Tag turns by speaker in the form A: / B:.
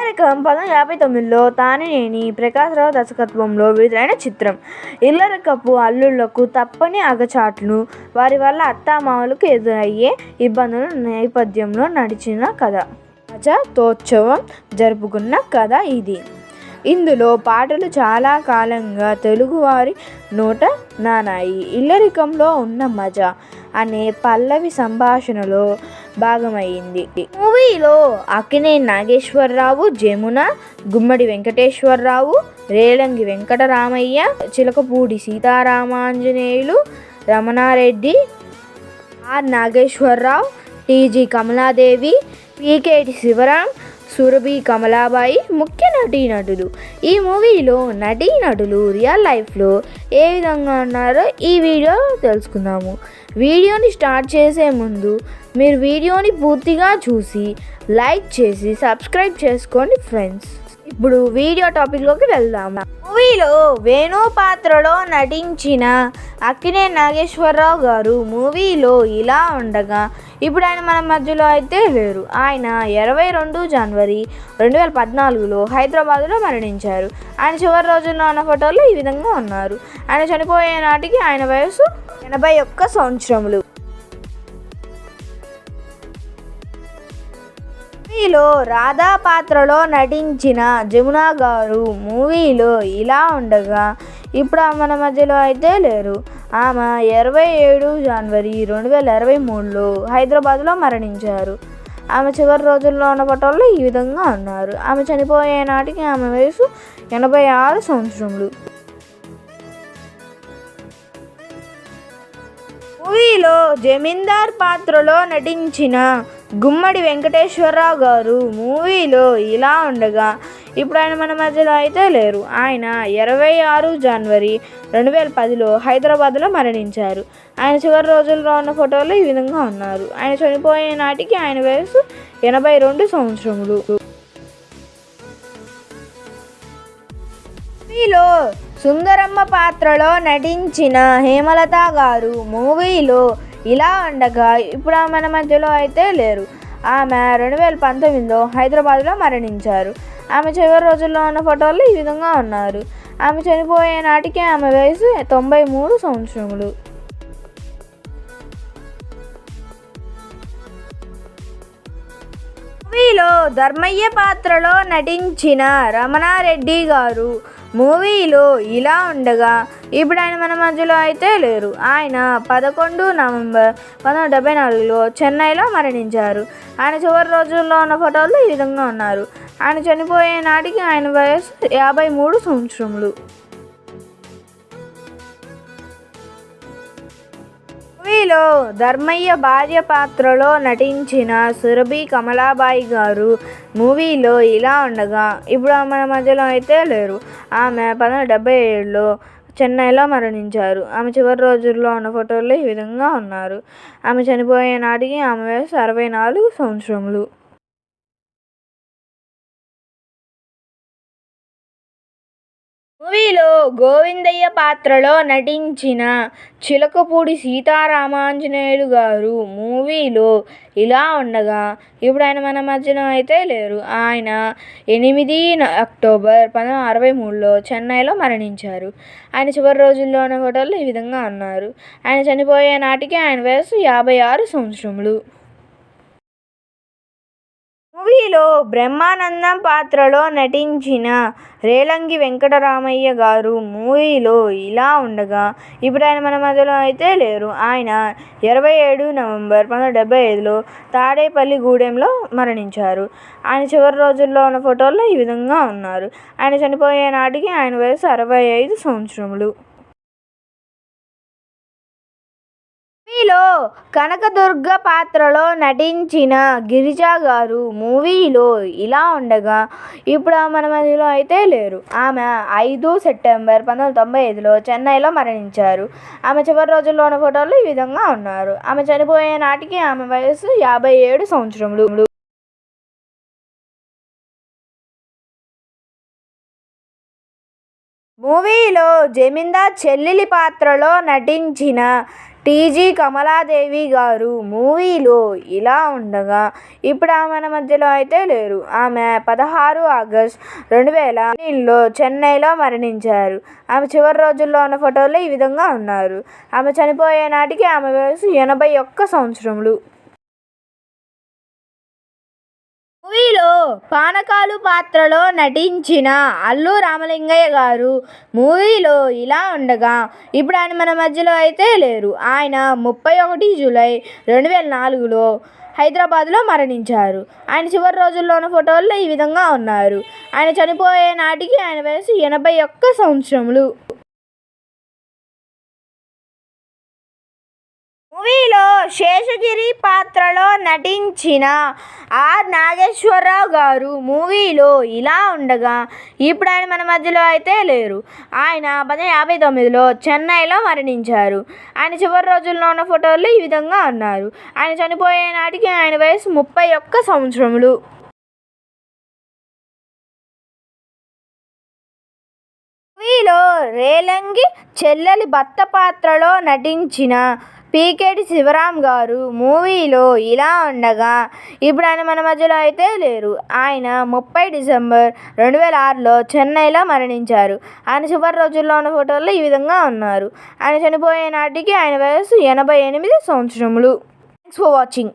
A: ఇల్లరికం 1959లో తానేనేని ప్రకాశరావు దర్శకత్వంలో విడుదలైన చిత్రం. ఇల్లరికపు అల్లుళ్లకు తప్పని అగచాట్లు, వారి వల్ల అత్తామామలకు ఎదురయ్యే ఇబ్బందుల నేపథ్యంలో నడిచిన కథ. రజతోత్సవం జరుపుకున్న కథ ఇది. ఇందులో పాటలు చాలా కాలంగా తెలుగువారి నోట నానాయి. ఇల్లరికంలో ఉన్న మజా అనే పల్లవి సంభాషణలో భాగమైంది. మూవీలో అక్కినేని నాగేశ్వరరావు, జమున, గుమ్మడి వెంకటేశ్వరరావు, రేలంగి వెంకటరామయ్య, చిలకపూడి సీతారామాంజనేయులు, రమణారెడ్డి, ఆర్ నాగేశ్వరరావు, టీజీ కమలాదేవి, పీకేటి శివరాం, సురభి కమలాబాయి ముఖ్య నటీనటులు. ఈ మూవీలో నటీనటులు రియల్ లైఫ్లో ఏ విధంగా ఉన్నారో ఈ వీడియోలో తెలుసుకుందాము. వీడియోని స్టార్ట్ చేసే ముందు మీరు వీడియోని పూర్తిగా చూసి లైక్ చేసి సబ్స్క్రైబ్ చేసుకోండి ఫ్రెండ్స్. ఇప్పుడు వీడియో టాపిక్లోకి వెళ్దాము. మూవీలో వేణు పాత్రలో నటించిన అక్కినేని నాగేశ్వరరావు గారు మూవీలో ఇలా ఉండగా ఇప్పుడు ఆయన మన మధ్యలో అయితే లేరు. ఆయన 22 జనవరి 2014లో హైదరాబాద్లో మరణించారు. ఆయన చివరి రోజుల్లో ఉన్న ఫోటోల్లో ఈ విధంగా ఉన్నారు. ఆయన చనిపోయే నాటికి ఆయన వయసు 81 సంవత్సరములు. మూవీలో రాధా పాత్రలో నటించిన జమున గారు మూవీలో ఇలా ఉండగా ఇప్పుడు మన మధ్యలో అయితే లేరు. ఆమె 27 జనవరి 2023లో హైదరాబాద్లో మరణించారు. ఆమె చివరి రోజుల్లో ఉన్న ఫోటోల్లో ఈ విధంగా ఉన్నారు. ఆమె చనిపోయే నాటికి ఆమె వయసు 86 సంవత్సరములు. మూవీలో జమీందార్ పాత్రలో నటించిన గుమ్మడి వెంకటేశ్వరరావు గారు మూవీలో ఇలా ఉండగా ఇప్పుడు ఆయన మన మధ్యలో అయితే లేరు. ఆయన 26 జనవరి 2010లో హైదరాబాద్లో మరణించారు. ఆయన చివరి రోజుల్లో ఉన్న ఫోటోలో ఈ విధంగా ఉన్నారు. ఆయన చనిపోయే నాటికి ఆయన వయసు 82 సంవత్సరములు. మూవీలో సుందరమ్మ పాత్రలో నటించిన హేమలత గారు మూవీలో ఇలా ఉండగా ఇప్పుడు మన మధ్యలో అయితే లేరు. ఆమె 2019లో హైదరాబాద్లో మరణించారు. ఆమె చివరి రోజుల్లో ఉన్న ఫోటోల్లో ఈ విధంగా ఉన్నారు. ఆమె చనిపోయే నాటికి ఆమె వయసు 93 సంవత్సరములు. మూవీలో ధర్మయ్య పాత్రలో నటించిన రమణారెడ్డి గారు మూవీలో ఇలా ఉండగా ఇప్పుడు ఆయన మన మధ్యలో అయితే లేరు. ఆయన 11 నవంబర్ 1974లో చెన్నైలో మరణించారు. ఆయన చివరి రోజుల్లో ఉన్న ఫోటోలు ఈ విధంగా ఉన్నారు. ఆయన చనిపోయే నాటికి ఆయన వయసు 53 సంవత్సరములు. మూవీలో ధర్మయ్య భార్య పాత్రలో నటించిన సురభి కమలాబాయి గారు మూవీలో ఇలా ఉండగా ఇప్పుడు మన మధ్యలో అయితే లేరు. ఆమె 1977లో చెన్నైలో మరణించారు. ఆమె చివరి రోజుల్లో ఉన్న ఫోటోల్లో ఈ విధంగా ఉన్నారు. ఆమె చనిపోయే నాటికి ఆమె వయసు 64 సంవత్సరములు. మూవీలో గోవిందయ్య పాత్రలో నటించిన చిలకపూడి సీతారామాంజనేయులు గారు మూవీలో ఇలా ఉండగా ఇప్పుడు ఆయన మన మధ్యలో అయితే లేరు. ఆయన 8 అక్టోబర్ 1963లో చెన్నైలో మరణించారు. ఆయన చివరి రోజుల్లో ఉన్న ఫోటోలు ఈ విధంగా ఉన్నారు. ఆయన చనిపోయే నాటికి ఆయన వయసు 56 సంవత్సరములు. మూవీలో బ్రహ్మానందం పాత్రలో నటించిన రేలంగి వెంకటరామయ్య గారు మూవీలో ఇలా ఉండగా ఇప్పుడు ఆయన మన మధ్యలో అయితే లేరు. ఆయన 27 నవంబర్ 1975లో తాడేపల్లిగూడెంలో మరణించారు. ఆయన చివరి రోజుల్లో ఉన్న ఫోటోల్లో ఈ విధంగా ఉన్నారు. ఆయన చనిపోయే నాటికి ఆయన వయసు 65 సంవత్సరములు. మూవీలో కనకదుర్గ పాత్రలో నటించిన గిరిజ గారు మూవీలో ఇలా ఉండగా ఇప్పుడు మన మధ్యలో అయితే లేరు. ఆమె 5 సెప్టెంబర్ 1995లో చెన్నైలో మరణించారు. ఆమె చివరి రోజుల్లో ఉన్న ఫోటోలు ఈ విధంగా ఉన్నారు. ఆమె చనిపోయే నాటికి ఆమె వయసు 57 సంవత్సరములు. మూవీలో జమీందార్ చెల్లెలి పాత్రలో నటించిన టీజీ కమలాదేవి గారు మూవీలో ఇలా ఉండగా ఇప్పుడు ఆమె మన మధ్యలో అయితే లేరు. ఆమె 16 ఆగస్టు 2018లో చెన్నైలో మరణించారు. ఆమె చివరి రోజుల్లో ఉన్న ఫోటోల్లో ఈ విధంగా ఉన్నారు. ఆమె చనిపోయే నాటికి ఆమె వయసు 81 సంవత్సరములు. మూవీలో పానకాలు పాత్రలో నటించిన అల్లు రామలింగయ్య గారు మూవీలో ఇలా ఉండగా ఇప్పుడు ఆయన మన మధ్యలో అయితే లేరు. ఆయన 31 జూలై 2004లో హైదరాబాద్లో మరణించారు. ఆయన చివరి రోజుల్లో ఉన్న ఫోటోల్లో ఈ విధంగా ఉన్నారు. ఆయన చనిపోయే నాటికి ఆయన వయసు 81 సంవత్సరములు. మూవీలో శేషగిరి పాత్రలో నటించిన ఆర్ నాగేశ్వరరావు గారు మూవీలో ఇలా ఉండగా ఇప్పుడు ఆయన మన మధ్యలో అయితే లేరు. ఆయన 1959లో చెన్నైలో మరణించారు. ఆయన చివరి రోజుల్లో ఉన్న ఫోటోల్లో ఈ విధంగా ఉన్నారు. ఆయన చనిపోయే నాటికి ఆయన వయసు 31 సంవత్సరములు. మూవీలో రేలంగి చెల్లెలి భర్త పాత్రలో నటించిన పీకేటి శివరాం గారు మూవీలో ఇలా ఉండగా ఇప్పుడు ఆయన మన మధ్యలో అయితే లేరు. ఆయన 30 డిసెంబర్ 2006లో చెన్నైలో మరణించారు. ఆయన చివరి రోజుల్లో ఉన్న ఫోటోల్లో ఈ విధంగా ఉన్నారు. ఆయన చనిపోయే నాటికి ఆయన వయసు 88 సంవత్సరములు. Thanks for watching.